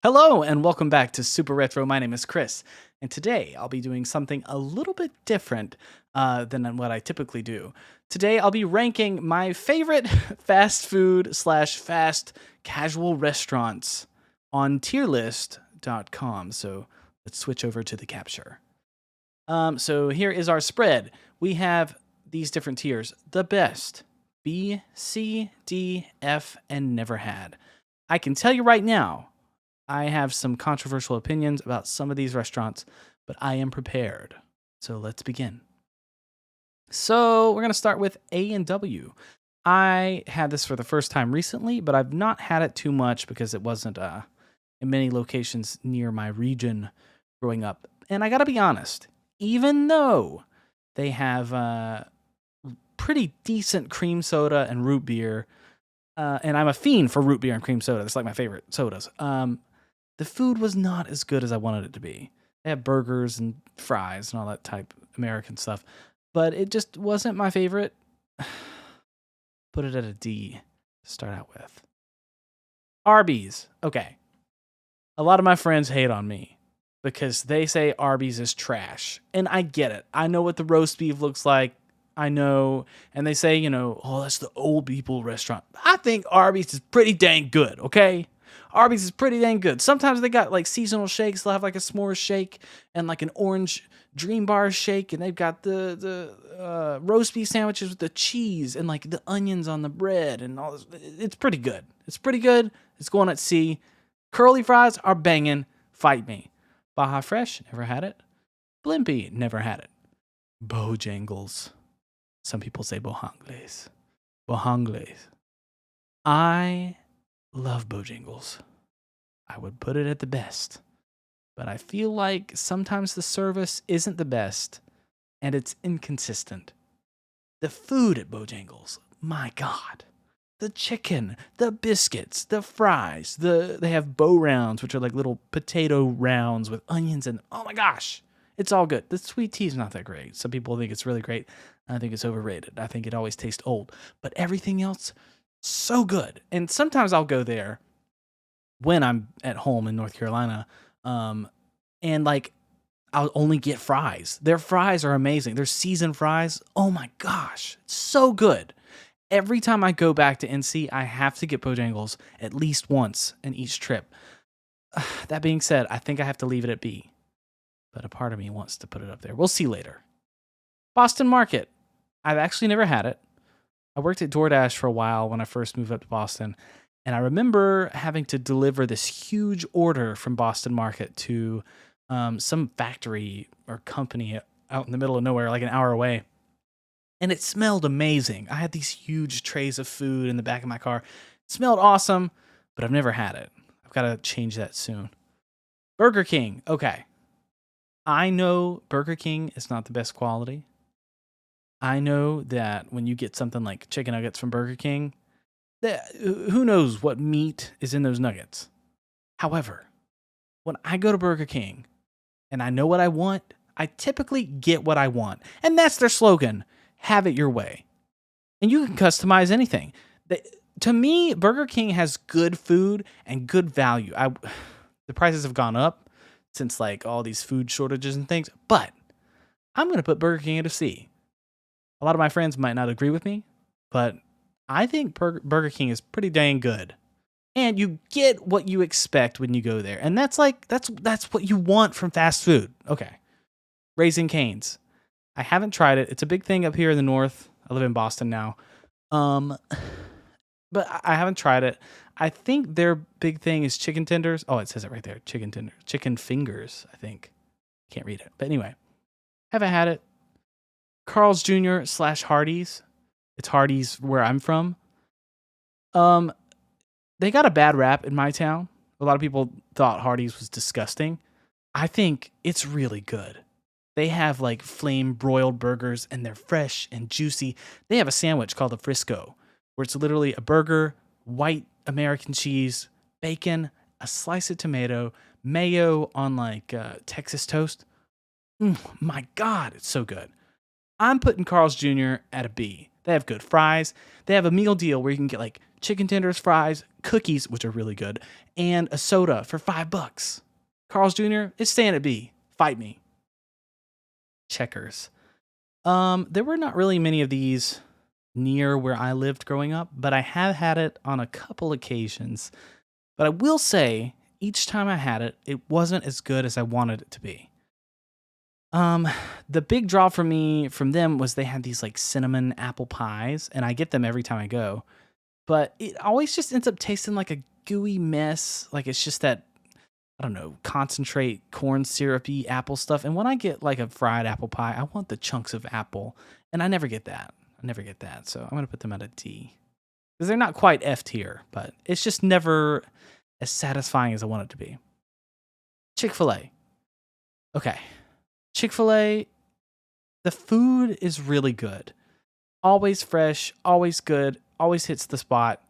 Hello and welcome back to Super Retro. My name is Chris, and today I'll be doing something a little bit different than what I typically do. Today I'll be ranking my favorite fast food slash fast casual restaurants on Tierlist.com. So let's switch over to the capture. So here is our spread. We have these different tiers: the best, B, C, D, F, and never had. I can tell you right now, I have some controversial opinions about some of these restaurants, but I am prepared. So let's begin. So we're going to start with A&W. I had this for the first time recently, but I've not had it too much because it wasn't in many locations near my region growing up. And I got to be honest, even though they have pretty decent cream soda and root beer, and I'm a fiend for root beer and cream soda. That's like my favorite sodas. The food was not as good as I wanted it to be. They have burgers and fries and all that type American stuff, but it just wasn't my favorite. Put it at a D to start out with. Arby's. Okay. A lot of my friends hate on me because they say Arby's is trash. And I get it. I know what the roast beef looks like. I know. And they say, oh, that's the old people restaurant. I think Arby's is pretty dang good, okay? Arby's is pretty dang good. Sometimes they got like seasonal shakes. They'll have like a s'mores shake and like an orange dream bar shake. And they've got the roast beef sandwiches with the cheese and like the onions on the bread and all this. It's pretty good. It's pretty good. It's going at C. Curly fries are banging. Fight me. Baja Fresh, never had it. Blimpie, never had it. Bojangles. Some people say Bojangles. Bojangles. I love Bojangles. I would put it at the best. But I feel like sometimes the service isn't the best and it's inconsistent. The food at Bojangles, my God. The chicken, the biscuits, the fries, they have bow rounds, which are like little potato rounds with onions and oh my gosh, it's all good. The sweet tea is not that great. Some people think it's really great. I think it's overrated. I think it always tastes old. But everything else, so good. And sometimes I'll go there when I'm at home in North Carolina, and like I'll only get fries. Their fries are amazing. Their seasoned fries, oh my gosh, it's so good. Every time I go back to NC, I have to get Bojangles at least once in each trip. That being said, I think I have to leave it at B. But a part of me wants to put it up there. We'll see later. Boston Market. I've actually never had it. I worked at DoorDash for a while when I first moved up to Boston, and I remember having to deliver this huge order from Boston Market to some factory or company out in the middle of nowhere, like an hour away. And it smelled amazing. I had these huge trays of food in the back of my car. It smelled awesome, but I've never had it. I've got to change that soon. Burger King. Okay. I know Burger King is not the best quality. I know that when you get something like chicken nuggets from Burger King, who knows what meat is in those nuggets. However, when I go to Burger King and I know what I want, I typically get what I want. And that's their slogan, have it your way. And you can customize anything. To me, Burger King has good food and good value. The prices have gone up since like all these food shortages and things, but I'm going to put Burger King at a C. A lot of my friends might not agree with me, but I think Burger King is pretty dang good. And you get what you expect when you go there. And that's what you want from fast food. Okay. Raising Cane's. I haven't tried it. It's a big thing up here in the north. I live in Boston now. But I haven't tried it. I think their big thing is chicken tenders. Oh, it says it right there. Chicken tenders. Chicken fingers, I think. Can't read it. But anyway, haven't had it. Carl's Jr. / Hardee's. It's Hardee's where I'm from. They got a bad rap in my town. A lot of people thought Hardee's was disgusting. I think it's really good. They have like flame broiled burgers and they're fresh and juicy. They have a sandwich called the Frisco, where it's literally a burger, white American cheese, bacon, a slice of tomato, mayo on like Texas toast. My God, it's so good. I'm putting Carl's Jr. at a B. They have good fries. They have a meal deal where you can get like chicken tenders, fries, cookies, which are really good, and a soda for $5. Carl's Jr., it's staying at B. Fight me. Checkers. There were not really many of these near where I lived growing up, but I have had it on a couple occasions. But I will say, each time I had it, it wasn't as good as I wanted it to be. The big draw for me from them was they had these like cinnamon apple pies, and I get them every time I go. But it always just ends up tasting like a gooey mess. Like it's just that, I don't know, concentrate corn syrupy apple stuff. And when I get like a fried apple pie, I want the chunks of apple, and I never get that. So I'm gonna put them at a D because they're not quite F tier, but it's just never as satisfying as I want it to be. Chick-fil-A. Okay. Chick-fil-A, the food is really good. Always fresh, always good, always hits the spot.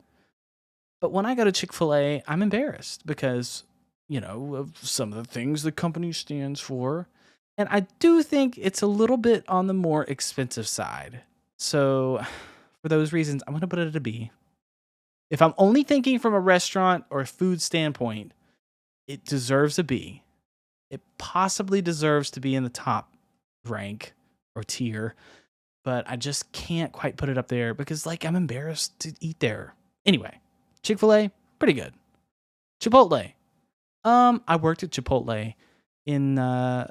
But when I go to Chick-fil-A, I'm embarrassed because, of some of the things the company stands for. And I do think it's a little bit on the more expensive side. So for those reasons, I'm going to put it at a B. If I'm only thinking from a restaurant or a food standpoint, it deserves a B. It possibly deserves to be in the top rank or tier, but I just can't quite put it up there because, I'm embarrassed to eat there. Anyway, Chick-fil-A, pretty good. Chipotle. I worked at Chipotle in the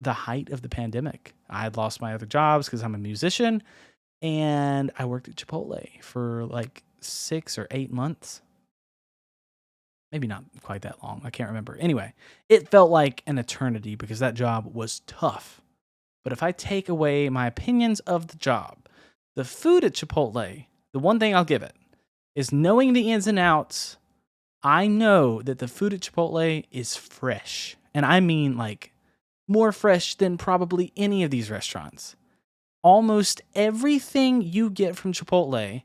height of the pandemic. I had lost my other jobs because I'm a musician, and I worked at Chipotle for 6 or 8 months. Maybe not quite that long. I can't remember. Anyway, it felt like an eternity because that job was tough. But if I take away my opinions of the job, the food at Chipotle, the one thing I'll give it is knowing the ins and outs. I know that the food at Chipotle is fresh. And I mean more fresh than probably any of these restaurants. Almost everything you get from Chipotle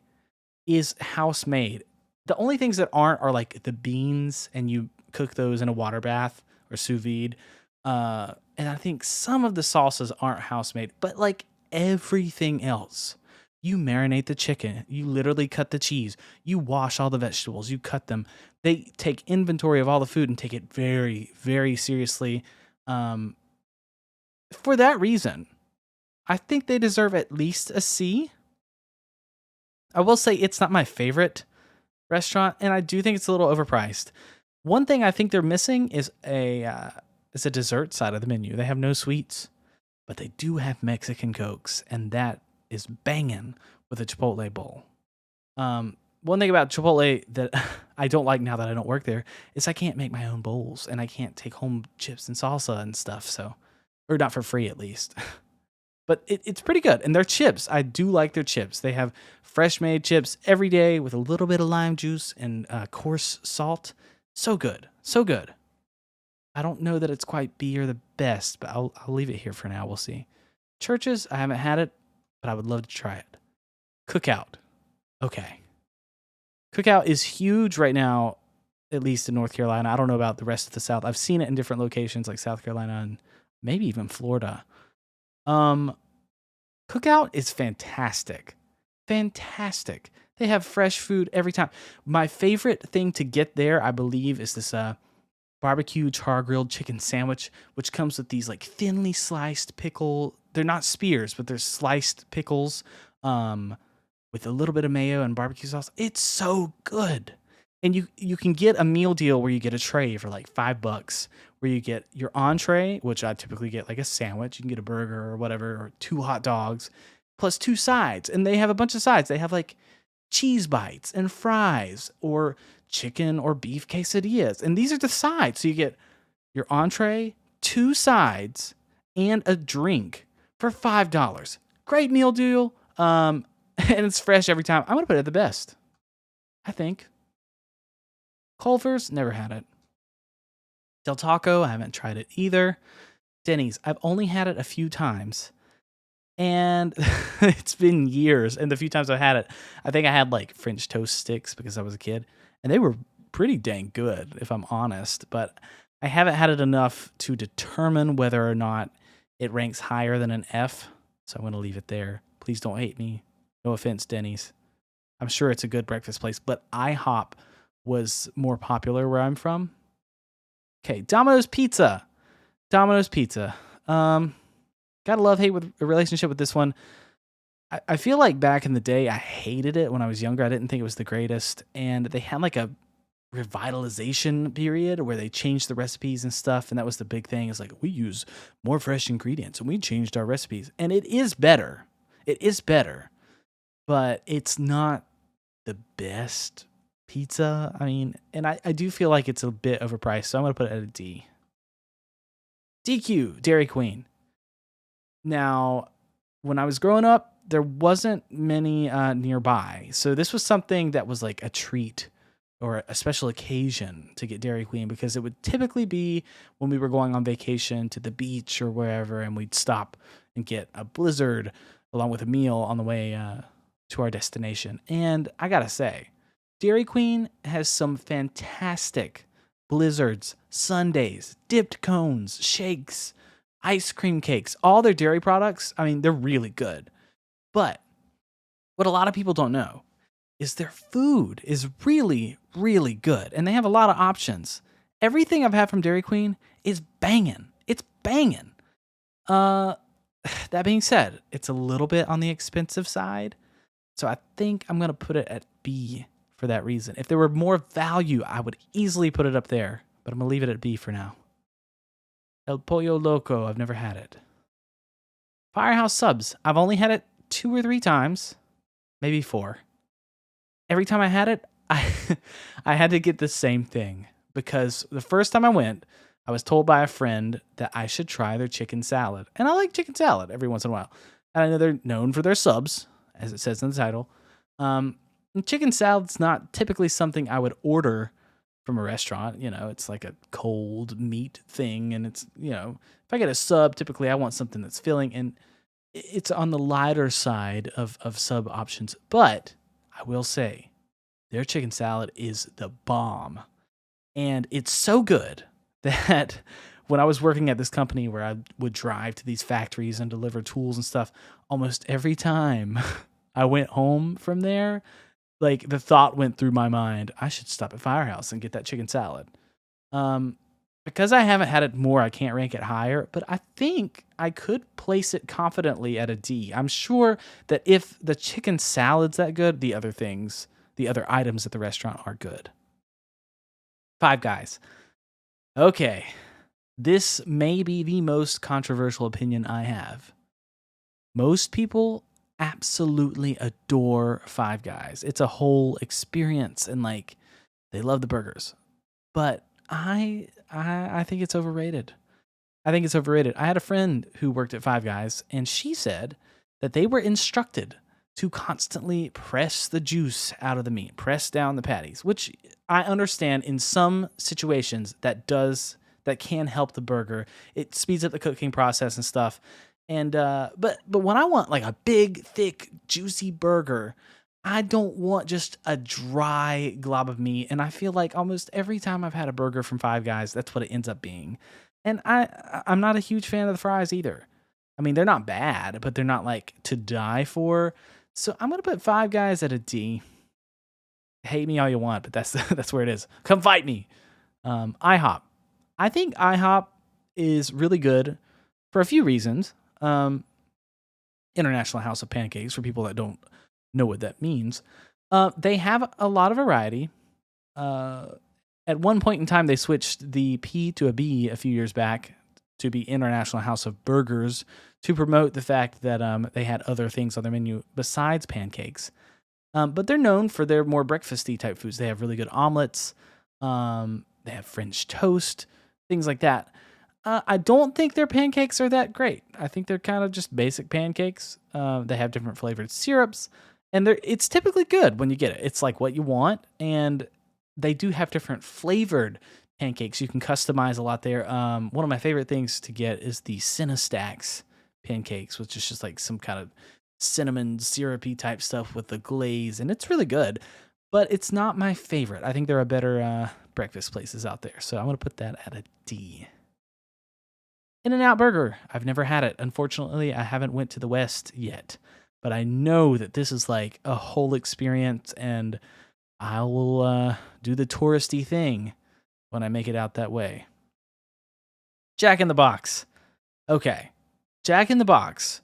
is house made. The only things that aren't are the beans, and you cook those in a water bath or sous vide. And I think some of the sauces aren't house made, but everything else, you marinate the chicken, you literally cut the cheese, you wash all the vegetables, you cut them. They take inventory of all the food and take it very, very seriously. For that reason, I think they deserve at least a C. I will say it's not my favorite restaurant, and I do think it's a little overpriced. One thing I think they're missing is a dessert side of the menu. They have no sweets, but they do have Mexican Cokes, and that is banging with a Chipotle bowl. One thing about Chipotle that I don't like now that I don't work there is I can't make my own bowls, and I can't take home chips and salsa and stuff, or not for free at least. But it's pretty good. And their chips, I do like their chips. They have fresh made chips every day with a little bit of lime juice and coarse salt. So good. So good. I don't know that it's quite B or the best, but I'll leave it here for now. We'll see. Churches, I haven't had it, but I would love to try it. Cookout. Okay. Cookout is huge right now, at least in North Carolina. I don't know about the rest of the South. I've seen it in different locations like South Carolina and maybe even Florida. Cookout is fantastic. Fantastic. They have fresh food every time. My favorite thing to get there, I believe, is this barbecue char grilled chicken sandwich, which comes with these thinly sliced pickle. They're not spears, but they're sliced pickles with a little bit of mayo and barbecue sauce. It's so good. And you can get a meal deal where you get a tray for $5, where you get your entree, which I typically get a sandwich. You can get a burger or whatever, or 2 hot dogs, plus 2 sides. And they have a bunch of sides. They have cheese bites and fries, or chicken or beef quesadillas. And these are the sides. So you get your entree, 2 sides, and a drink for $5. Great meal deal. And it's fresh every time. I'm going to put it at the best, I think. Culver's, never had it. Del Taco, I haven't tried it either. Denny's, I've only had it a few times. And it's been years. And the few times I've had it, I think I had French toast sticks because I was a kid. And they were pretty dang good, if I'm honest. But I haven't had it enough to determine whether or not it ranks higher than an F. So I'm going to leave it there. Please don't hate me. No offense, Denny's. I'm sure it's a good breakfast place, but IHOP was more popular where I'm from. Okay, Domino's Pizza. Domino's Pizza. Gotta love hate with a relationship with this one. I feel like back in the day, I hated it when I was younger. I didn't think it was the greatest, and they had like a revitalization period where they changed the recipes and stuff, and that was the big thing. Is like we use more fresh ingredients and we changed our recipes, and it is better. It is better, but it's not the best pizza. I mean, and I do feel like it's a bit overpriced, so I'm gonna put it at a D. DQ, Dairy Queen. Now, when I was growing up, there wasn't many nearby, so this was something that was like a treat or a special occasion to get Dairy Queen because it would typically be when we were going on vacation to the beach or wherever, and we'd stop and get a Blizzard along with a meal on the way to our destination. And I gotta say, Dairy Queen has some fantastic Blizzards, sundaes, dipped cones, shakes, ice cream cakes, all their dairy products. I mean, they're really good. But what a lot of people don't know is their food is really, really good. And they have a lot of options. Everything I've had from Dairy Queen is banging. It's banging. That being said, it's a little bit on the expensive side. So I think I'm going to put it at B for that reason. If there were more value, I would easily put it up there. But I'm going to leave it at B for now. El Pollo Loco, I've never had it. Firehouse Subs, I've only had it 2 or 3 times. Maybe 4. Every time I had it, I had to get the same thing. Because the first time I went, I was told by a friend that I should try their chicken salad. And I like chicken salad every once in a while. And I know they're known for their subs, as it says in the title. And chicken salad's not typically something I would order from a restaurant. You know, it's like a cold meat thing. And it's, you know, if I get a sub, typically I want something that's filling. And it's on the lighter side of sub options. But I will say, their chicken salad is the bomb. And it's so good that when I was working at this company where I would drive to these factories and deliver tools and stuff, almost every time I went home from there, like the thought went through my mind, I should stop at Firehouse and get that chicken salad. Because I haven't had it more, I can't rank it higher, but I think I could place it confidently at a D. I'm sure that if the chicken salad's that good, the other things, the other items at the restaurant are good. Five Guys. Okay, this may be the most controversial opinion I have. Most people absolutely adore Five Guys. It's a whole experience, and like they love the burgers. But I think it's overrated. I think it's overrated. I had a friend who worked at Five Guys, and she said that they were instructed to constantly press the juice out of the meat, press down the patties, which I understand in some situations that can help the burger. It speeds up the cooking process and stuff. And but when I want like a big, thick, juicy burger, I don't want just a dry glob of meat. And I feel like almost every time I've had a burger from Five Guys, that's what it ends up being. And I'm not a huge fan of the fries either. I mean, they're not bad, but they're not like to die for. So I'm gonna put Five Guys at a D. Hate me all you want, but that's where it is. Come fight me. IHOP. I think IHOP is really good for a few reasons. International House of Pancakes, for people that don't know what that means. They have a lot of variety. At one point in time, they switched the P to a B a few years back to be International House of Burgers to promote the fact that they had other things on their menu besides pancakes. But they're known for their more breakfasty type foods. They have really good omelets. They have French toast, things like that. I don't think their pancakes are that great. I think they're kind of just basic pancakes. They have different flavored syrups, and it's typically good when you get it. It's like what you want, and they do have different flavored pancakes. You can customize a lot there. One of my favorite things to get is the Cinestacks pancakes, which is just like some kind of cinnamon syrupy type stuff with the glaze, and it's really good, but it's not my favorite. I think there are better breakfast places out there, so I'm going to put that at a D. In-N-Out Burger. I've never had it. Unfortunately, I haven't went to the West yet. but I know that this is like a whole experience, and I will do the touristy thing when I make it out that way. Jack in the Box. Okay. Jack in the Box.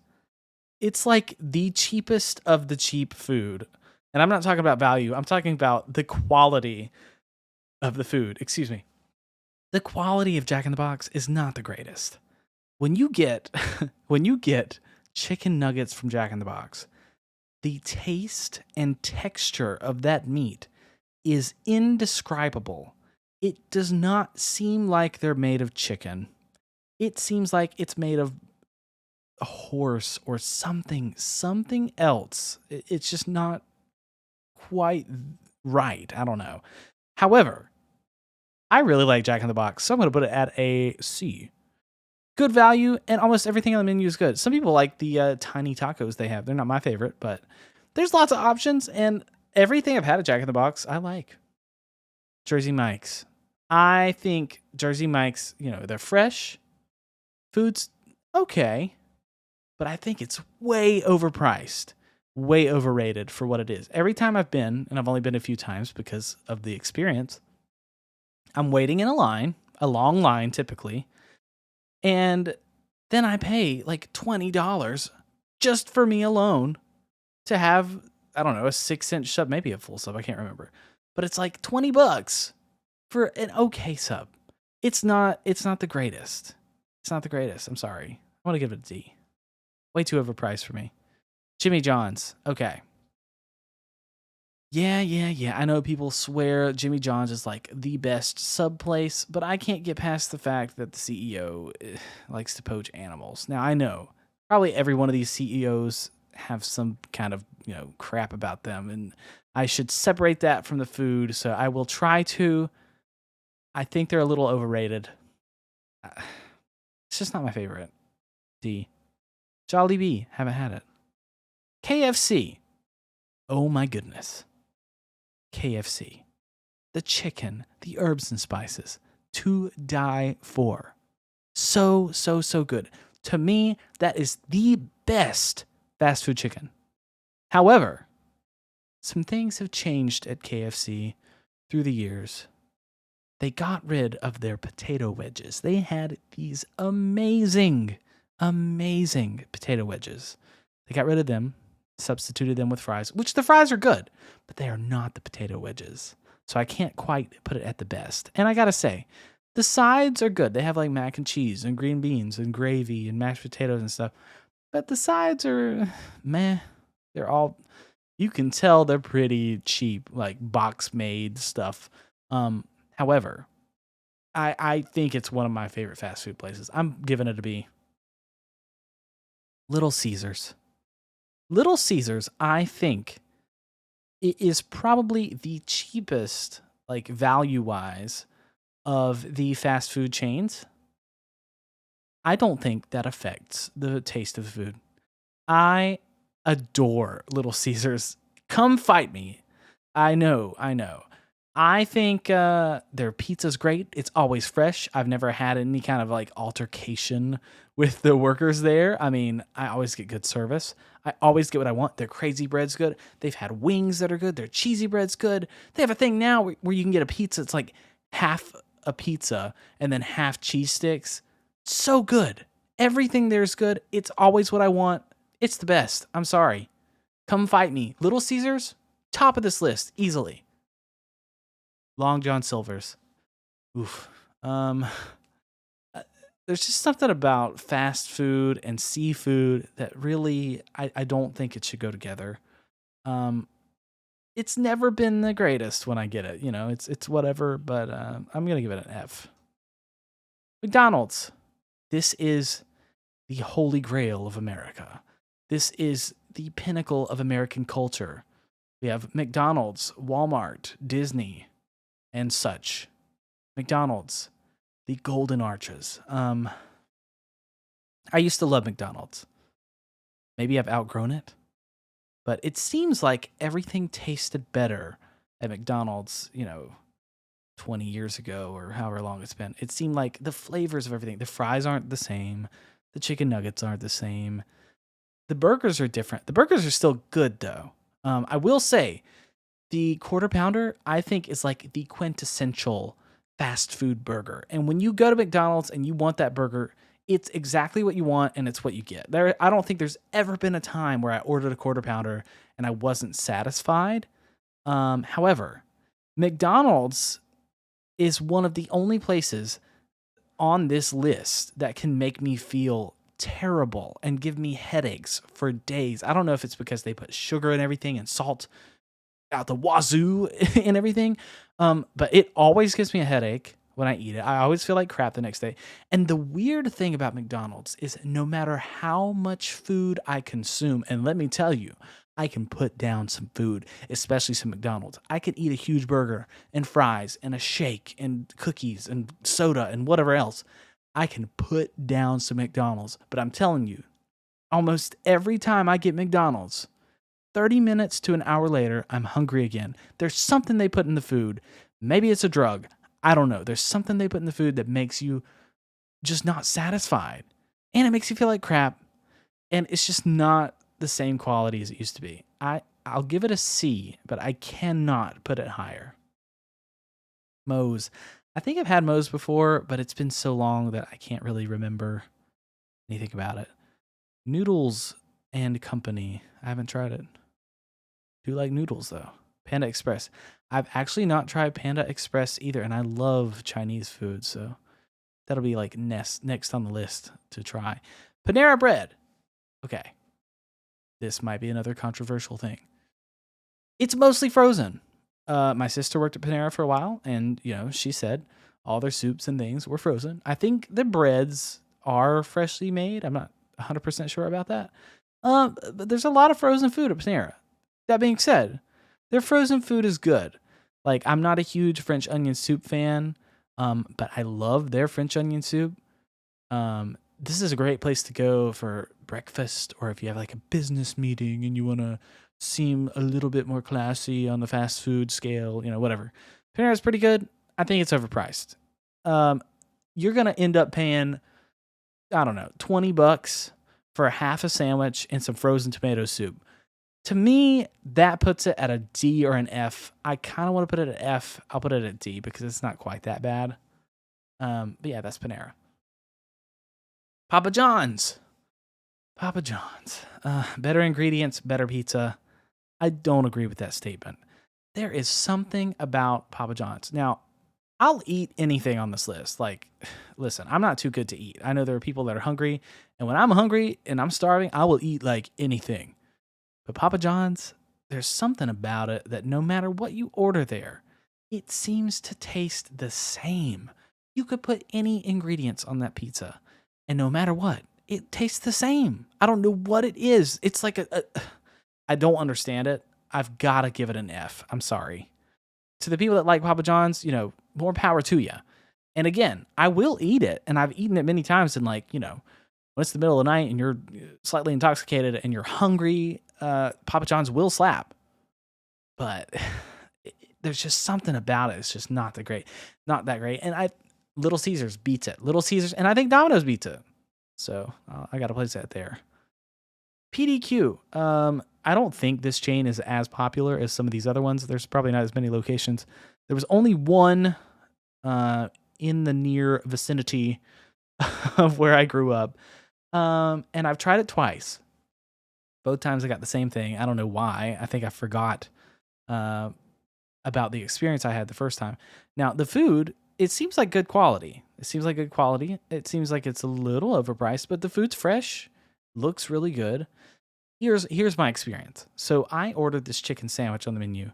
It's like the cheapest of the cheap food. And I'm not talking about value. I'm talking about the quality of the food. Excuse me. The quality of Jack in the Box is not the greatest. When you get when you get chicken nuggets from Jack in the Box, the taste and texture of that meat is indescribable. It does not seem like they're made of chicken. It seems like it's made of a horse or something else. It's just not quite right. I don't know. However, I really like Jack in the Box, so I'm going to put it at a C. Good value, and almost everything on the menu is good. Some people like the tiny tacos they have. They're not my favorite, but there's lots of options, and everything I've had at Jack in the Box, I like. Jersey Mike's. I think Jersey Mike's, they're fresh. Food's okay, but I think it's way overpriced, way overrated for what it is. Every time I've been, and I've only been a few times because of the experience, I'm waiting in a long line typically, and then I pay like $20 just for me alone to have, I don't know, a 6-inch sub, maybe a full sub, I can't remember. But it's like $20 for an okay sub. It's not the greatest. It's not the greatest. I'm sorry. I want to give it a D. Way too overpriced for me. Jimmy John's. Okay. Yeah. I know people swear Jimmy John's is like the best sub place, but I can't get past the fact that the CEO likes to poach animals. Now, I know probably every one of these CEOs have some kind of, crap about them, and I should separate that from the food, so I will try to. I think they're a little overrated. It's just not my favorite. D. Jollibee, haven't had it. KFC. Oh my goodness. KFC. The chicken, the herbs and spices, to die for. So good. To me, that is the best fast food chicken. However, some things have changed at KFC through the years. They got rid of their potato wedges. They had these amazing potato wedges. They got rid of them, substituted them with fries, which the fries are good, but they are not the potato wedges. So I can't quite put it at the best. And I gotta say, the sides are good. They have like mac and cheese and green beans and gravy and mashed potatoes and stuff. But the sides are meh. They're all, you can tell they're pretty cheap, like box made stuff. However, I think it's one of my favorite fast food places. I'm giving it a B. Little Caesars. Little Caesars, I think, it is probably the cheapest, like value-wise, of the fast food chains. I don't think that affects the taste of the food. I adore Little Caesars. Come fight me. I know. I think their pizza's great. It's always fresh. I've never had any kind of like altercation with the workers there. I mean, I always get good service. I always get what I want. Their crazy bread's good. They've had wings that are good. Their cheesy bread's good. They have a thing now where you can get a pizza. It's like half a pizza and then half cheese sticks. So good. Everything there's good. It's always what I want. It's the best. I'm sorry. Come fight me. Little Caesars, top of this list, easily. Long John Silver's. Oof. There's just something about fast food and seafood that really, I don't think it should go together. It's never been the greatest when I get it. It's whatever, but I'm going to give it an F. McDonald's. This is the holy grail of America. This is the pinnacle of American culture. We have McDonald's, Walmart, Disney, and such. McDonald's, the Golden Arches. I used to love McDonald's. Maybe I've outgrown it, but it seems like everything tasted better at McDonald's, 20 years ago or however long it's been. It seemed like the flavors of everything, the fries aren't the same, the chicken nuggets aren't the same. The burgers are different. The burgers are still good though. I will say the quarter pounder, I think, is like the quintessential fast food burger. And when you go to McDonald's and you want that burger, it's exactly what you want and it's what you get. I don't think there's ever been a time where I ordered a quarter pounder and I wasn't satisfied. However, McDonald's is one of the only places on this list that can make me feel terrible and give me headaches for days. I don't know if it's because they put sugar in everything and salt out the wazoo and everything. But it always gives me a headache when I eat it. I always feel like crap the next day. And the weird thing about McDonald's is no matter how much food I consume, and let me tell you, I can put down some food, especially some McDonald's. I could eat a huge burger and fries and a shake and cookies and soda and whatever else. I can put down some McDonald's. But I'm telling you, almost every time I get McDonald's, 30 minutes to an hour later, I'm hungry again. There's something they put in the food. Maybe it's a drug. I don't know. There's something they put in the food that makes you just not satisfied. And it makes you feel like crap. And it's just not the same quality as it used to be. I'll give it a C, but I cannot put it higher. Moe's. I think I've had Moe's before, but it's been so long that I can't really remember anything about it. Noodles and Company. I haven't tried it. Do like noodles though. Panda Express. I've actually not tried Panda Express either, and I love Chinese food, so that'll be like next on the list to try. Panera Bread. Okay. This might be another controversial thing. It's mostly frozen. My sister worked at Panera for a while, and she said all their soups and things were frozen. I think the breads are freshly made. I'm not 100% sure about that. But there's a lot of frozen food at Panera. That being said, their frozen food is good. Like, I'm not a huge French onion soup fan, but I love their French onion soup. This is a great place to go for breakfast, or if you have like a business meeting and you want to seem a little bit more classy on the fast food scale, whatever. Panera's pretty good. I think it's overpriced. You're going to end up paying, I don't know, $20 for a half a sandwich and some frozen tomato soup. To me, that puts it at a D or an F. I kind of want to put it at F. I'll put it at D because it's not quite that bad. But yeah, that's Panera. Papa John's. Papa John's. Better ingredients, better pizza. I don't agree with that statement. There is something about Papa John's. Now, I'll eat anything on this list. Like, listen, I'm not too good to eat. I know there are people that are hungry, and when I'm hungry and I'm starving, I will eat like anything. But Papa John's, there's something about it that no matter what you order there, it seems to taste the same. You could put any ingredients on that pizza, and no matter what, it tastes the same. I don't know what it is. It's like I don't understand it. I've got to give it an F. I'm sorry. To the people that like Papa John's, more power to you. And again, I will eat it, and I've eaten it many times. And when it's the middle of the night and you're slightly intoxicated and you're hungry, Papa John's will slap. But there's just something about it. It's just not that great. And Little Caesars beats it. Little Caesars, and I think Domino's beats it. So I got to place that there. PDQ. I don't think this chain is as popular as some of these other ones. There's probably not as many locations. There was only one in the near vicinity of where I grew up. And I've tried it twice. Both times I got the same thing. I don't know why. I think I forgot about the experience I had the first time. Now, the food, it seems like good quality. It seems like it's a little overpriced, but the food's fresh, looks really good. Here's my experience. So I ordered this chicken sandwich on the menu,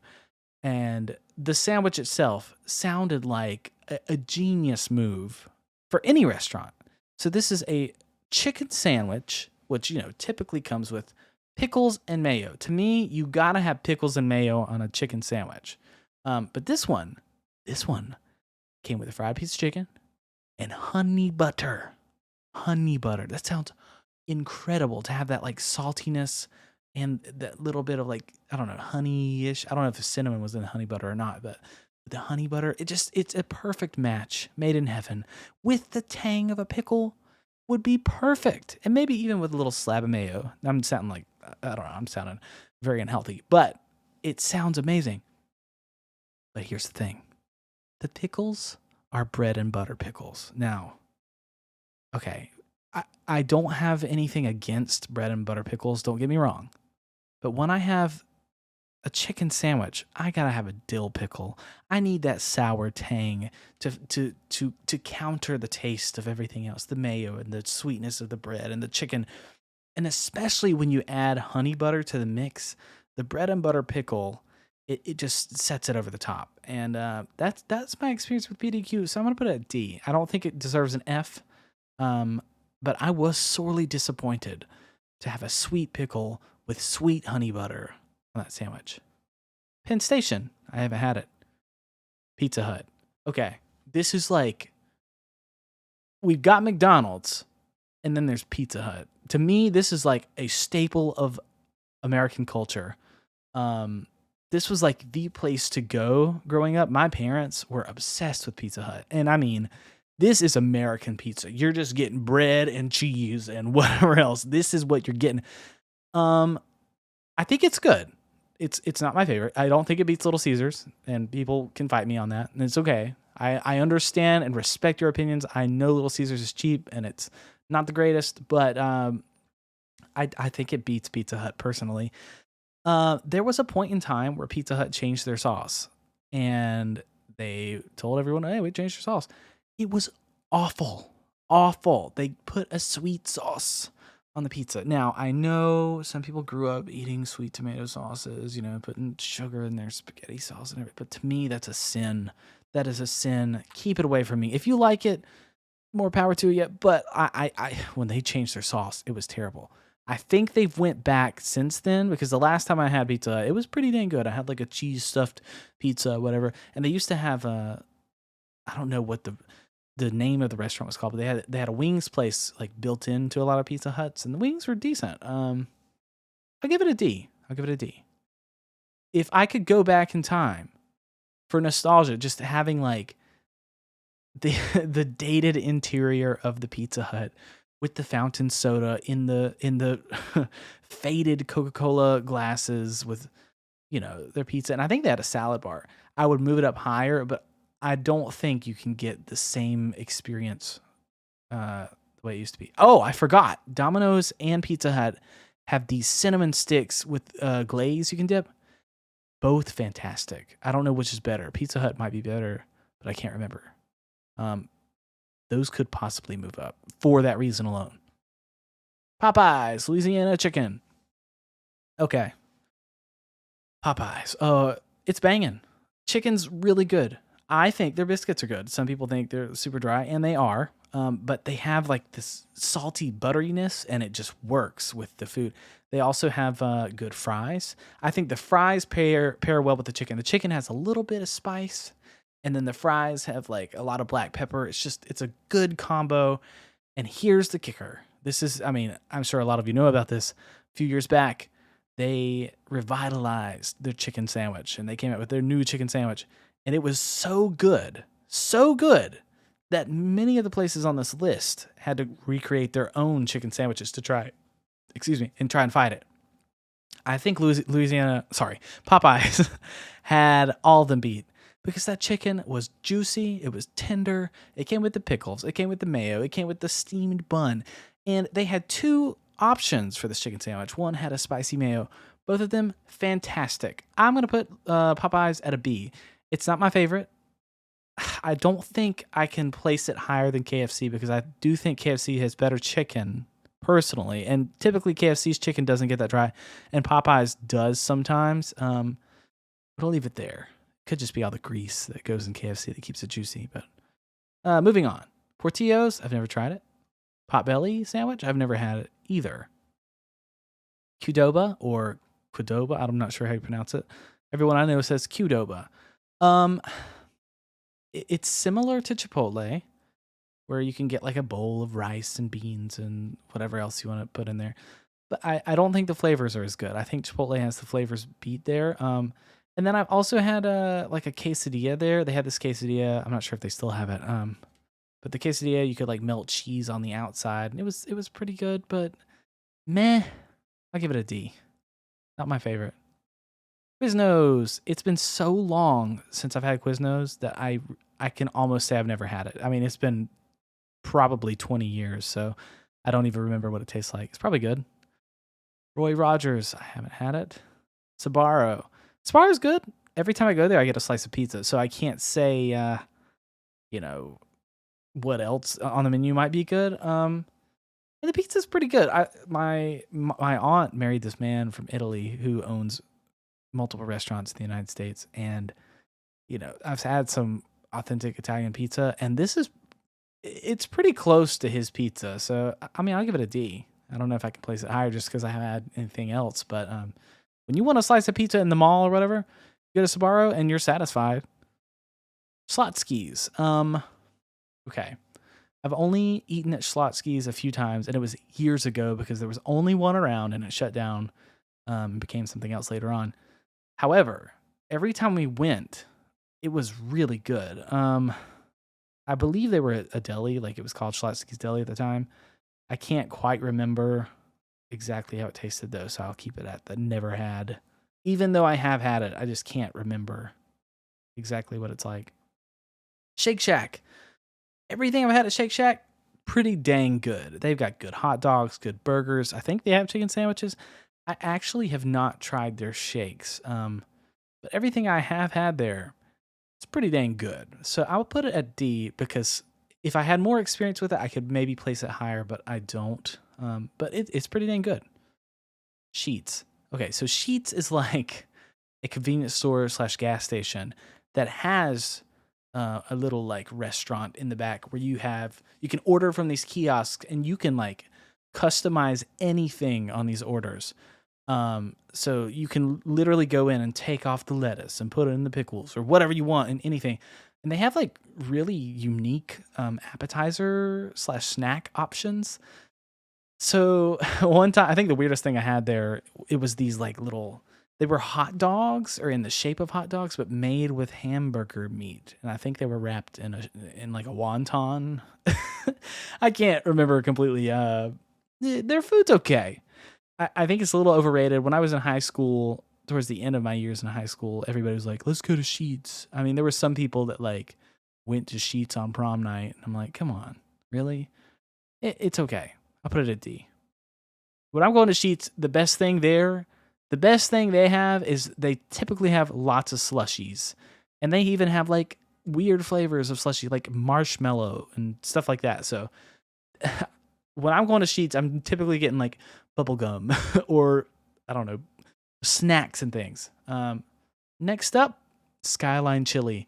and the sandwich itself sounded like a genius move for any restaurant. So this is a chicken sandwich, which typically comes with pickles and mayo. To me, you gotta have pickles and mayo on a chicken sandwich. But this one came with a fried piece of chicken and honey butter. Honey butter. That sounds incredible to have that like saltiness and that little bit of like, I don't know, honey-ish. I don't know if the cinnamon was in the honey butter or not, but the honey butter, it's a perfect match made in heaven with the tang of a pickle. would be perfect. And maybe even with a little slab of mayo. I'm sounding like, I don't know, I'm sounding very unhealthy, but it sounds amazing. But here's the thing. The pickles are bread and butter pickles. Now, okay, I don't have anything against bread and butter pickles, don't get me wrong. But when I have a chicken sandwich, I gotta have a dill pickle. I need that sour tang to counter the taste of everything else, the mayo and the sweetness of the bread and the chicken. And especially when you add honey butter to the mix, the bread and butter pickle, it just sets it over the top. And that's my experience with BDQ. So I'm gonna put it at D. I don't think it deserves an F, but I was sorely disappointed to have a sweet pickle with sweet honey butter on that sandwich. Penn Station, I haven't had it. Pizza Hut. Okay, this is like, we've got McDonald's, and then there's Pizza Hut. To me, this is like a staple of American culture. This was like the place to go growing up. My parents were obsessed with Pizza Hut. And I mean, this is American pizza. You're just getting bread and cheese and whatever else. This is what you're getting. I think it's good. It's not my favorite. I don't think it beats Little Caesars, and people can fight me on that, and it's okay. I understand and respect your opinions. I know Little Caesars is cheap and it's not the greatest, but I think it beats Pizza Hut personally. There was a point in time where Pizza Hut changed their sauce, and they told everyone, "Hey, we changed your sauce." It was awful, awful. They put a sweet sauce on the pizza. Now, I know some people grew up eating sweet tomato sauces, you know, putting sugar in their spaghetti sauce and everything. But to me, that's a sin. That is a sin. Keep it away from me. If you like it, more power to you. But I when they changed their sauce, it was terrible. I think they've went back since then, because the last time I had pizza, it was pretty dang good. I had like a cheese stuffed pizza, whatever. And they used to have I don't know what the name of the restaurant was called, but they had a wings place like built into a lot of Pizza Huts, and the wings were decent. I'll give it a D. I'll give it a D. If I could go back in time for nostalgia, just having like the the dated interior of the Pizza Hut with the fountain soda in the faded Coca-Cola glasses with, you know, their pizza, and I think they had a salad bar. I would move it up higher, but I don't think you can get the same experience the way it used to be. Oh, I forgot. Domino's and Pizza Hut have these cinnamon sticks with glaze you can dip. Both fantastic. I don't know which is better. Pizza Hut might be better, but I can't remember. Those could possibly move up for that reason alone. Popeyes, Louisiana chicken. Okay. Popeyes. It's banging. Chicken's really good. I think their biscuits are good. Some people think they're super dry, and they are. But they have like this salty butteriness, and it just works with the food. They also have good fries. I think the fries pair well with the chicken. The chicken has a little bit of spice, and then the fries have like a lot of black pepper. It's a good combo. And here's the kicker. I'm sure a lot of you know about this. A few years back, they revitalized their chicken sandwich, and they came out with their new chicken sandwich. And it was so good that many of the places on this list had to recreate their own chicken sandwiches to try, and try and fight it. I think Popeyes had all of them beat, because that chicken was juicy, it was tender, it came with the pickles, it came with the mayo, it came with the steamed bun, and they had two options for this chicken sandwich. One had a spicy mayo. Both of them fantastic. I'm going to put Popeyes at a B. It's not my favorite. I don't think I can place it higher than KFC, because I do think KFC has better chicken personally. And typically KFC's chicken doesn't get that dry, and Popeyes does sometimes. But I'll leave it there. Could just be all the grease that goes in KFC that keeps it juicy. But moving on. Portillo's, I've never tried it. Potbelly sandwich, I've never had it either. Qdoba or Qdoba, I'm not sure how you pronounce it. Everyone I know says Qdoba. It's similar to Chipotle, where you can get like a bowl of rice and beans and whatever else you want to put in there. But I don't think the flavors are as good. I think Chipotle has the flavors beat there. And then I've also had like a quesadilla there. They had this quesadilla. I'm not sure if they still have it. But the quesadilla, you could like melt cheese on the outside, and it was pretty good, but meh. I'll give it a D. Not my favorite. Quiznos. It's been so long since I've had Quiznos that I can almost say I've never had it. I mean, it's been probably 20 years, so I don't even remember what it tastes like. It's probably good. Roy Rogers. I haven't had it. Sbarro. Sbarro's good. Every time I go there, I get a slice of pizza, so I can't say, you know, what else on the menu might be good. And the pizza's pretty good. My aunt married this man from Italy who owns multiple restaurants in the United States, and I've had some authentic Italian pizza, and it's pretty close to his pizza. So I mean, I'll give it a D. I don't know if I can place it higher just because I haven't had anything else, but when you want a slice of pizza in the mall or whatever, you go to Sbarro and you're satisfied. Schlotzsky's. Okay. I've only eaten at Schlotzsky's a few times, and it was years ago because there was only one around and it shut down and became something else later on. However, every time we went, it was really good. I believe they were a deli, like it was called Schlotzsky's Deli at the time. I can't quite remember exactly how it tasted though, so I'll keep it at the never had. Even though I have had it, I just can't remember exactly what it's like. Shake Shack. Everything I've had at Shake Shack, pretty dang good. They've got good hot dogs, good burgers. I think they have chicken sandwiches. I actually have not tried their shakes, but everything I have had there, it's pretty dang good. So I'll put it at D because if I had more experience with it, I could maybe place it higher, but I don't. But it's pretty dang good. Sheetz. Okay, so Sheetz is like a convenience store / gas station that has a little like restaurant in the back where you can order from these kiosks and you can like customize anything on these orders. So you can literally go in and take off the lettuce and put it in the pickles or whatever you want in anything. And they have like really unique appetizer / snack options. So one time, I think the weirdest thing I had there, it was these like they were hot dogs or in the shape of hot dogs, but made with hamburger meat. And I think they were wrapped in like a wonton. I can't remember completely. Their food's okay. I think it's a little overrated. When I was in high school, towards the end of my years in high school, everybody was like, let's go to Sheetz. I mean, there were some people that like went to Sheetz on prom night. And I'm like, come on, really? It's okay. I'll put it at D. When I'm going to Sheetz, the best thing they have is they typically have lots of slushies. And they even have like weird flavors of slushy, like marshmallow and stuff like that. So when I'm going to Sheetz, I'm typically getting like bubble gum or I don't know, snacks and things. Next up, Skyline Chili.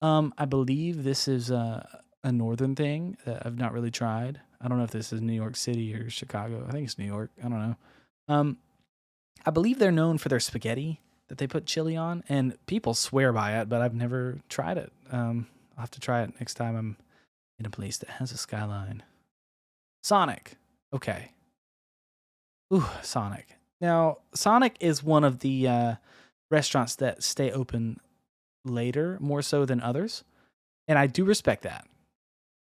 I believe this is a northern thing that I've not really tried. I don't know if this is New York City or Chicago. I think it's New York. I don't know. I believe they're known for their spaghetti that they put chili on, and people swear by it, but I've never tried it. I'll have to try it next time I'm in a place that has a Skyline. Sonic. Okay. Ooh, Sonic. Now, Sonic is one of the restaurants that stay open later, more so than others, and I do respect that.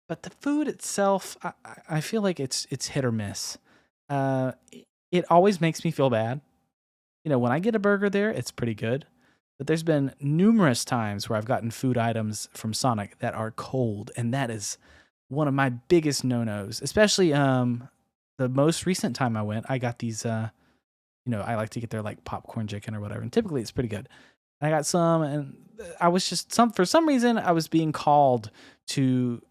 But the food itself, I feel like it's hit or miss. It always makes me feel bad. When I get a burger there, it's pretty good. But there's been numerous times where I've gotten food items from Sonic that are cold, and that is one of my biggest no-nos. Especially the most recent time I went, I got these. I like to get their like popcorn chicken or whatever, and typically it's pretty good. I got some, and I was just for some reason I was being pulled to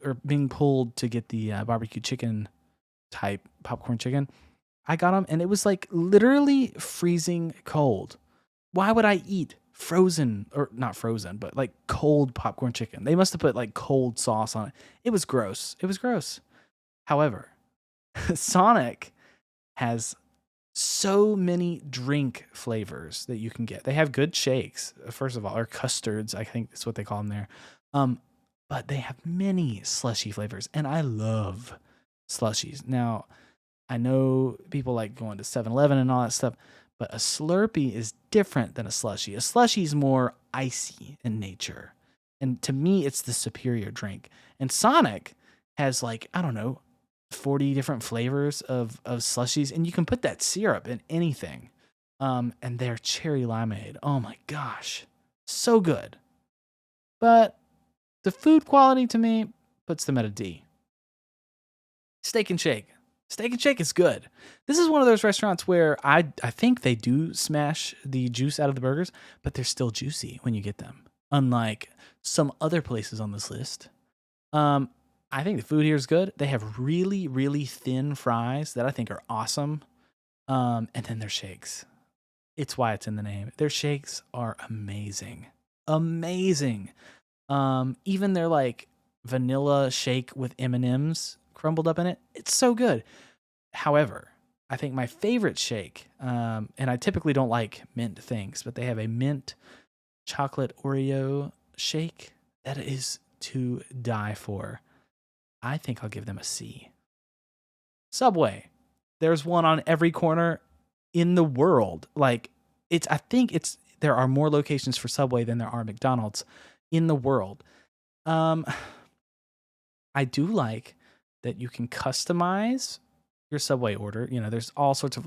get the barbecue chicken type popcorn chicken. I got them, and it was like literally freezing cold. Why would I eat frozen or not frozen, but like cold popcorn chicken? They must have put like cold sauce on it. It was gross. However, Sonic has so many drink flavors that you can get. They have good shakes, first of all, or custards, I think that's what they call them there. But they have many slushy flavors, and I love slushies. Now, I know people like going to 7-Eleven and all that stuff, but a Slurpee is different than a slushie. A slushie is more icy in nature. And to me, it's the superior drink. And Sonic has like, I don't know, 40 different flavors of slushies, and you can put that syrup in anything. And their cherry limeade. Oh my gosh. So good. But the food quality to me puts them at a D. Steak and Shake. Steak and Shake is good. This is one of those restaurants where I think they do smash the juice out of the burgers, but they're still juicy when you get them. Unlike some other places on this list. Um, I think the food here is good. They have really, really thin fries that I think are awesome. And then their shakes. It's why it's in the name. Their shakes are amazing. Amazing. Even their like vanilla shake with M&Ms crumbled up in it. It's so good. However, I think my favorite shake, and I typically don't like mint things, but they have a mint chocolate Oreo shake that is to die for. I think I'll give them a C. Subway. There's one on every corner in the world. Like I think there are more locations for Subway than there are McDonald's in the world. I do like that you can customize your Subway order. You know, there's all sorts of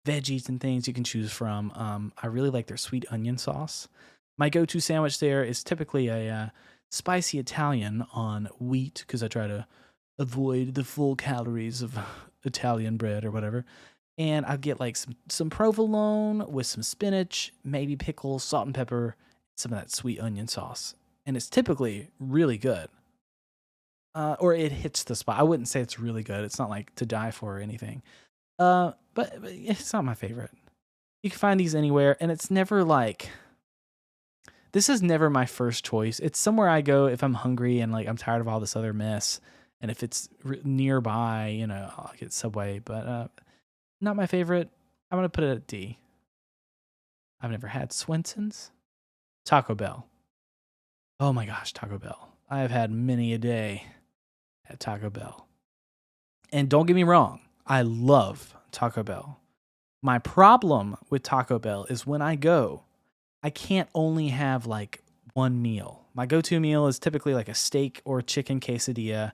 veggies and things you can choose from. I really like their sweet onion sauce. My go-to sandwich there is typically a spicy Italian on wheat, because I try to avoid the full calories of Italian bread or whatever. And I'll get like some provolone with some spinach, maybe pickles, salt and pepper, some of that sweet onion sauce. And it's typically really good. Or it hits the spot. I wouldn't say it's really good. It's not like to die for or anything. But it's not my favorite. You can find these anywhere, and it's never like... This is never my first choice. It's somewhere I go if I'm hungry and like I'm tired of all this other mess. And if it's nearby, you know, I'll get Subway. But not my favorite. I'm going to put it at D. I've never had Swenson's. Taco Bell. Oh my gosh, Taco Bell. I have had many a day at Taco Bell. And don't get me wrong, I love Taco Bell. My problem with Taco Bell is when I go, I can't only have like one meal. My go-to meal is typically like a steak or chicken quesadilla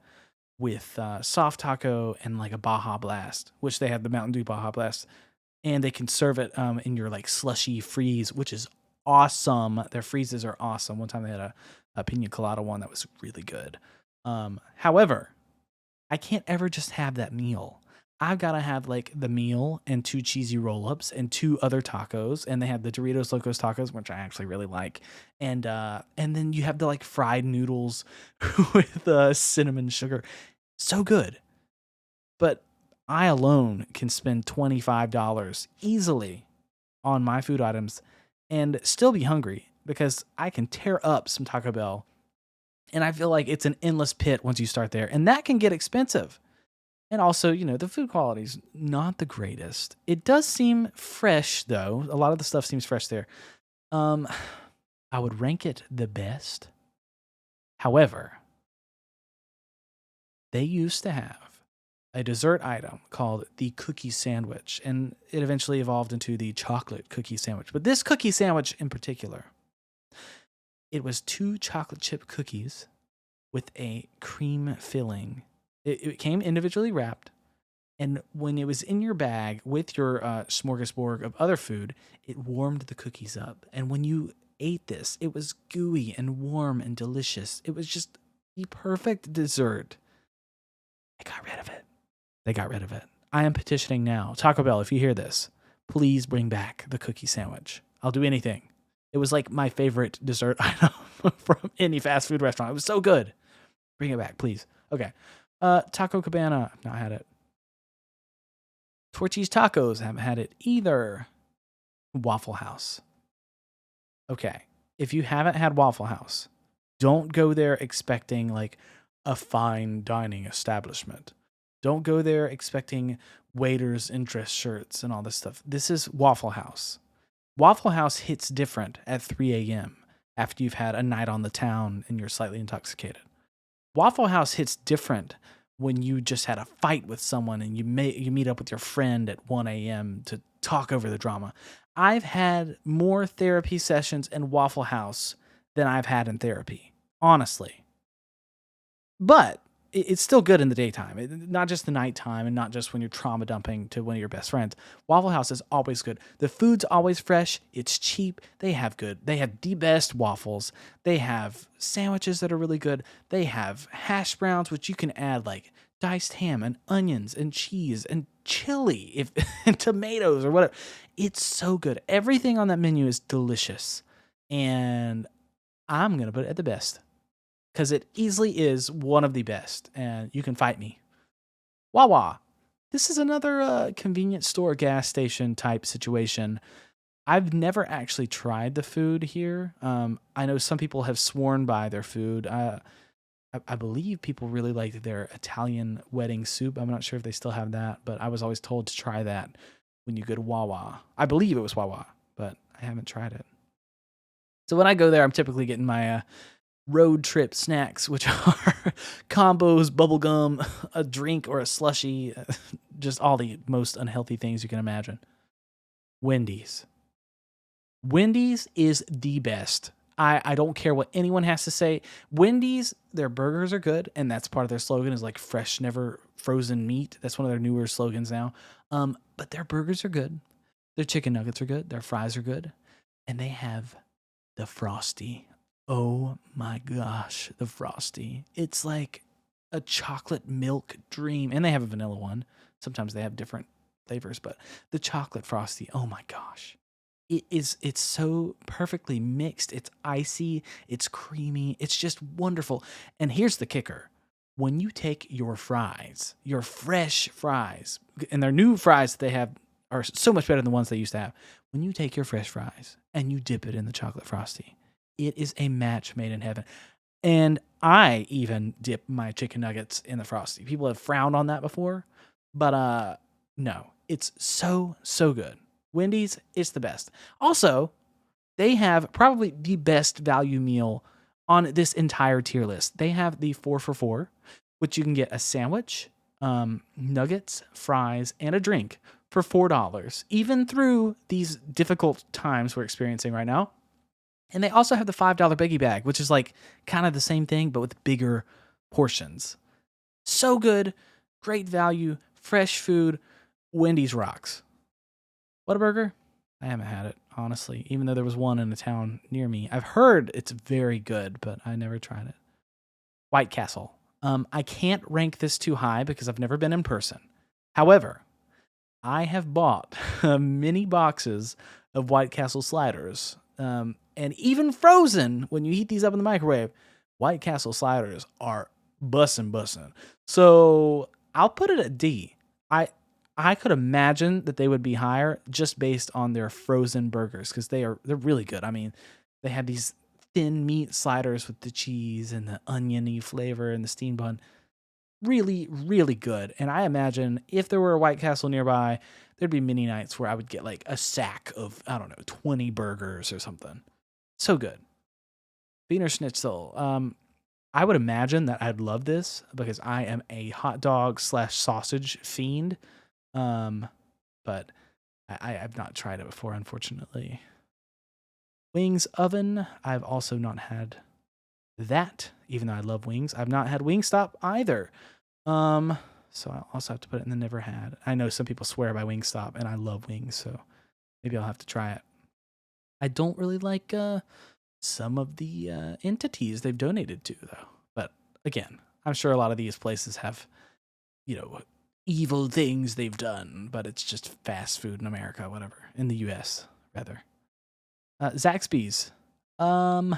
with soft taco and like a Baja Blast, which they have the Mountain Dew Baja Blast. And they can serve it in your like slushy freeze, which is awesome. Their freezes are awesome. One time they had a pina colada one that was really good. However, I can't ever just have that meal. I've got to have like the meal and 2 cheesy roll-ups and 2 other tacos, and they have the Doritos Locos tacos, which I actually really like, and then you have the like fried noodles with cinnamon sugar, so good. But I alone can spend $25 easily on my food items and still be hungry, because I can tear up some Taco Bell, and I feel like it's an endless pit once you start there, and that can get expensive. And also, you know, the food quality is not the greatest. It does seem fresh, though. A lot of the stuff seems fresh there. I would rank it the best. However, they used to have a dessert item called the cookie sandwich, and it eventually evolved into the chocolate cookie sandwich. But this cookie sandwich in particular, it was 2 chocolate chip cookies with a cream filling. It came individually wrapped, and when it was in your bag with your smorgasbord of other food, it warmed the cookies up. And when you ate this, it was gooey and warm and delicious. It was just the perfect dessert. They got rid of it. They got rid of it. I am petitioning now. Taco Bell, if you hear this, please bring back the cookie sandwich. I'll do anything. It was like my favorite dessert item from any fast food restaurant. It was so good. Bring it back, please. Okay. Taco Cabana, I've not had it. Torchy's Tacos, haven't had it either. Waffle House. Okay, if you haven't had Waffle House, don't go there expecting like a fine dining establishment. Don't go there expecting waiters in dress shirts and all this stuff. This is Waffle House. Waffle House hits different at 3 a.m. after you've had a night on the town and you're slightly intoxicated. Waffle House hits different when you just had a fight with someone and you meet up with your friend at 1 a.m. to talk over the drama. I've had more therapy sessions in Waffle House than I've had in therapy, honestly. But it's still good in the daytime, not just the nighttime and not just when you're trauma dumping to one of your best friends. Waffle House is always good. The food's always fresh. It's cheap. They have the best waffles. They have sandwiches that are really good. They have hash browns, which you can add like diced ham and onions and cheese and chili if and tomatoes or whatever. It's so good. Everything on that menu is delicious. And I'm going to put it at the best because it easily is one of the best, and you can fight me. Wawa. This is another convenience store, gas station type situation. I've never actually tried the food here. I know some people have sworn by their food. I believe people really like their Italian wedding soup. I'm not sure if they still have that, but I was always told to try that when you go to Wawa. I believe it was Wawa, but I haven't tried it. So when I go there, I'm typically getting my road trip snacks, which are combos, bubble gum, a drink, or a slushie, just all the most unhealthy things you can imagine. Wendy's. Wendy's is the best. I don't care what anyone has to say. Wendy's, their burgers are good, and that's part of their slogan is like fresh, never frozen meat. That's one of their newer slogans now. But their burgers are good. Their chicken nuggets are good. Their fries are good. And they have the Frosty. Oh my gosh, the Frosty. It's like a chocolate milk dream. And they have a vanilla one. Sometimes they have different flavors, but the chocolate Frosty, oh my gosh. It's so perfectly mixed. It's icy, it's creamy, it's just wonderful. And here's the kicker. When you take your fries, your fresh fries, and their new fries that they have are so much better than the ones they used to have. When you take your fresh fries and you dip it in the chocolate Frosty, it is a match made in heaven. And I even dip my chicken nuggets in the Frosty. People have frowned on that before, but no, it's so good. Wendy's is the best. Also, they have probably the best value meal on this entire tier list. They have the 4 for $4, which you can get a sandwich, nuggets, fries, and a drink for $4, even through these difficult times we're experiencing right now. And they also have the $5 Biggie Bag, which is like kind of the same thing, but with bigger portions. So good, great value, fresh food. Wendy's rocks. Whataburger? I haven't had it, honestly, even though there was one in a town near me. I've heard it's very good, but I never tried it. White Castle. I can't rank this too high because I've never been in person. However, I have bought mini boxes of White Castle sliders. And even frozen, when you heat these up in the microwave, White Castle sliders are bussin'. So I'll put it at D. I could imagine that they would be higher just based on their frozen burgers because they're really good. I mean, they have these thin meat sliders with the cheese and the oniony flavor and the steamed bun. Really, really good. And I imagine if there were a White Castle nearby, there'd be many nights where I would get like a sack of, 20 burgers or something. So good. Wiener Schnitzel. I would imagine that I'd love this because I am a hot dog / sausage fiend. But I've not tried it before, unfortunately. Wings Oven. I've also not had that, even though I love wings. I've not had Wingstop either. So I'll also have to put it in the never had. I know some people swear by Wingstop, and I love wings, so maybe I'll have to try it. I don't really like some of the entities they've donated to, though. But again, I'm sure a lot of these places have, evil things they've done, but it's just fast food in America, whatever. In the US, rather. Zaxby's. I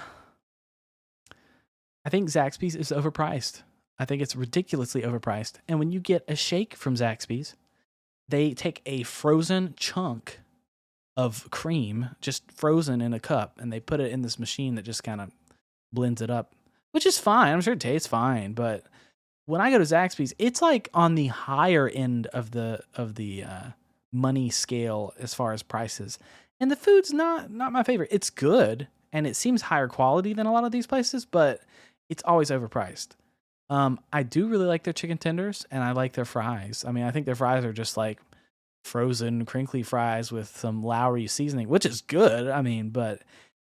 think Zaxby's is overpriced. I think it's ridiculously overpriced. And when you get a shake from Zaxby's, they take a frozen chunk of cream, just frozen in a cup, and they put it in this machine that just kind of blends it up, which is fine. I'm sure it tastes fine, but when I go to Zaxby's, it's like on the higher end of the money scale as far as prices, and the food's not my favorite. It's good, and it seems higher quality than a lot of these places, but it's always overpriced. I do really like their chicken tenders, and I like their fries. I mean, I think their fries are just like frozen crinkly fries with some Lowry seasoning, which is good. I mean, but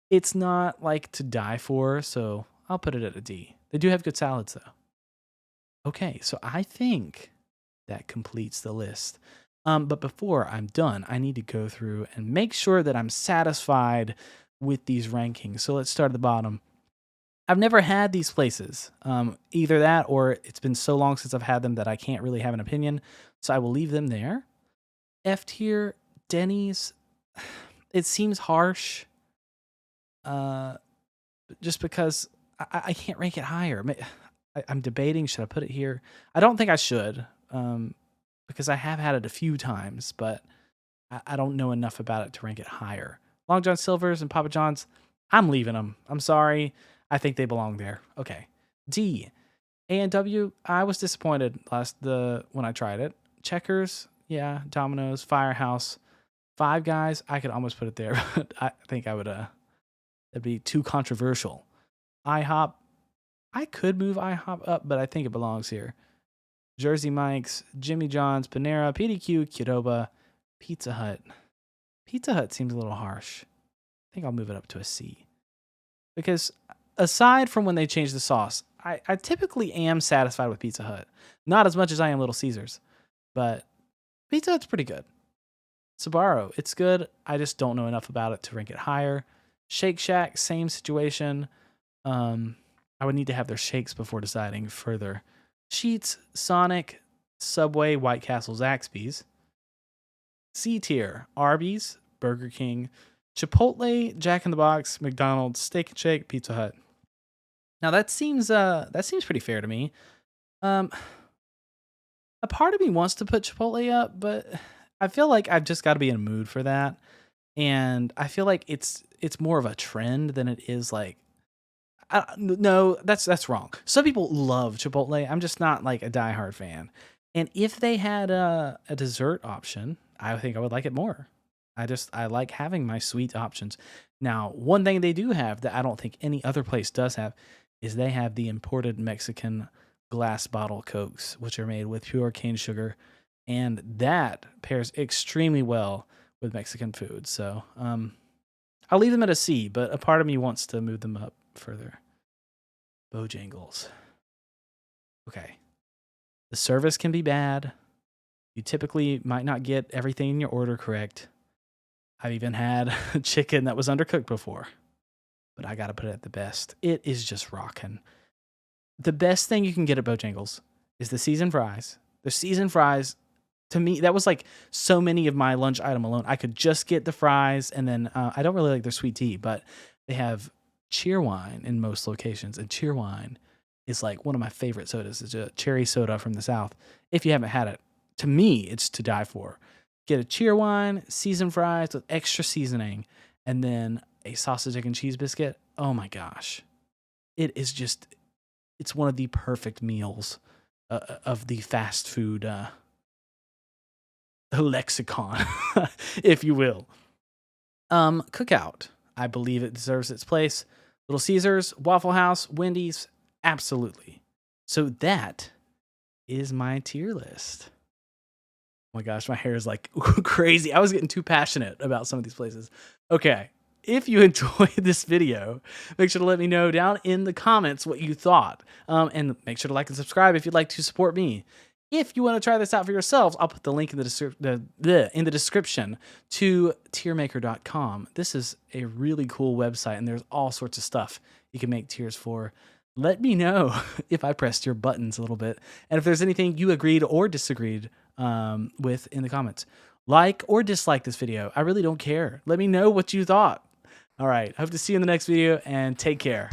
it's not like to die for, so I'll put it at a D. They do have good salads, though. Okay, so I think that completes the list. But before I'm done, I need to go through and make sure that I'm satisfied with these rankings. So let's start at the bottom. I've never had these places. Either that or it's been so long since I've had them that I can't really have an opinion. So I will leave them there. F tier, Denny's. It seems harsh. Uh, just because I can't rank it higher. I'm debating, should I put it here? I don't think I should, because I have had it a few times, but I don't know enough about it to rank it higher. Long John Silver's and Papa John's, I'm leaving them. I'm sorry. I think they belong there. Okay. D. A&W, I was disappointed when I tried it. Checkers, yeah. Domino's, Firehouse, Five Guys, I could almost put it there, but I think I would, that'd be too controversial. IHOP, I could move IHOP up, but I think it belongs here. Jersey Mike's, Jimmy John's, Panera, PDQ, Qdoba, Pizza Hut. Pizza Hut seems a little harsh. I think I'll move it up to a C. Because aside from when they change the sauce, I typically am satisfied with Pizza Hut. Not as much as I am Little Caesars, but Pizza Hut's pretty good. Sbarro, it's good. I just don't know enough about it to rank it higher. Shake Shack, same situation. I would need to have their shakes before deciding further. Sheetz, Sonic, Subway, White Castle, Zaxby's. C tier, Arby's, Burger King, Chipotle, Jack in the Box, McDonald's, Steak and Shake, Pizza Hut. Now that seems pretty fair to me. A part of me wants to put Chipotle up, but I feel like I've just got to be in a mood for that. And I feel like it's more of a trend than it is like no, that's wrong. Some people love Chipotle. I'm just not like a diehard fan. And if they had a dessert option, I think I would like it more. I like having my sweet options. Now, one thing they do have that I don't think any other place does have is they have the imported Mexican glass bottle Cokes, which are made with pure cane sugar, and that pairs extremely well with Mexican food. So, I'll leave them at a C, but a part of me wants to move them up further. Bojangles. Okay. The service can be bad. You typically might not get everything in your order correct. I've even had chicken that was undercooked before, but I got to put it at the best. It is just rocking. The best thing you can get at Bojangles is the seasoned fries. The seasoned fries, to me, that was like so many of my lunch item alone. I could just get the fries, and then I don't really like their sweet tea, but they have Cheerwine in most locations, and Cheerwine is like one of my favorite sodas. It's a cherry soda from the South. If you haven't had it, to me, it's to die for. Get a Cheerwine, seasoned fries with extra seasoning, and then a sausage, egg, and cheese biscuit. Oh my gosh. It's one of the perfect meals of the fast food lexicon, if you will. Cookout. I believe it deserves its place. Little Caesars, Waffle House, Wendy's, absolutely. So that is my tier list. Oh my gosh, my hair is like crazy. I was getting too passionate about some of these places. Okay, if you enjoyed this video, make sure to let me know down in the comments what you thought. And make sure to like and subscribe if you'd like to support me. If you want to try this out for yourselves, I'll put the link in the description to tiermaker.com. This is a really cool website, and there's all sorts of stuff you can make tiers for. Let me know if I pressed your buttons a little bit, and if there's anything you agreed or disagreed with in the comments. Like or dislike this video. I really don't care. Let me know what you thought. All right. Hope to see you in the next video, and take care.